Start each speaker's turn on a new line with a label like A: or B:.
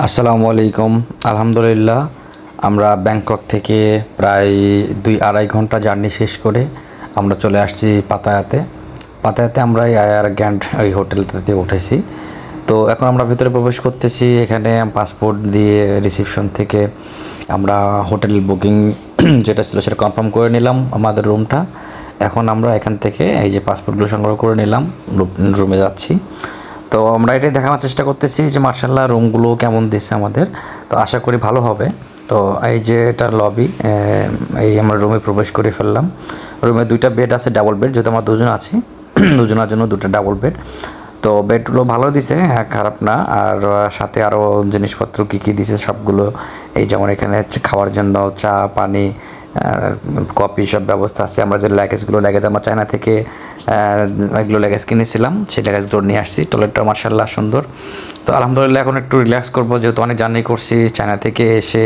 A: আসসালামু আলাইকুম। আলহামদুলিল্লাহ, আমরা ব্যাংকক থেকে প্রায় 2-2.5 ঘন্টা জার্নি শেষ করে আমরা চলে আসছি পাতায়াতে। পাতায়াতে আমরা এই আয়ার গ্র্যান্ড ওই হোটেলটাতে উঠেছি। তো এখন আমরা ভিতরে প্রবেশ করতেছি। এখানে পাসপোর্ট দিয়ে রিসেপশন থেকে আমরা হোটেল বুকিং যেটা ছিল সেটা কনফার্ম করে নিলাম আমাদের রুমটা। এখন আমরা এখান থেকে এই যে পাসপোর্টগুলো সংগ্রহ করে নিলাম, রুমে যাচ্ছি। তো আমরা এটাই দেখানোর চেষ্টা করতেছি যে মার্শাল্লাহ রুমগুলো কেমন দিচ্ছে আমাদের। তো আশা করি ভালো হবে। তো এই যে এটার লবি, এই আমরা রুমে প্রবেশ করে ফেললাম। রুমে 2টা বেড আছে, ডাবল বেড, যেহেতু আমরা দুজন আছি দুজনের জন্য 2টা ডাবল বেড। তো বেডগুলো ভালো দিছে, হ্যাঁ খারাপ না। আর সাথে আরও জিনিসপত্র কী কী দিছে সবগুলো, এই যেমন এখানে হচ্ছে খাওয়ার জন্য চা পানি কফি সব ব্যবস্থা আছে। আমরা যে লাগেজ আমরা চায়না থেকে এগুলো লাগেজ কিনেছিলাম, সেই লাগেজগুলো নিয়ে আসছি। টয়লেটটা মার্শাল্লাহ সুন্দর। তো আলহামদুলিল্লাহ এখন একটু রিল্যাক্স করবো, যেহেতু অনেক জার্নি করছি চায়না থেকে এসে।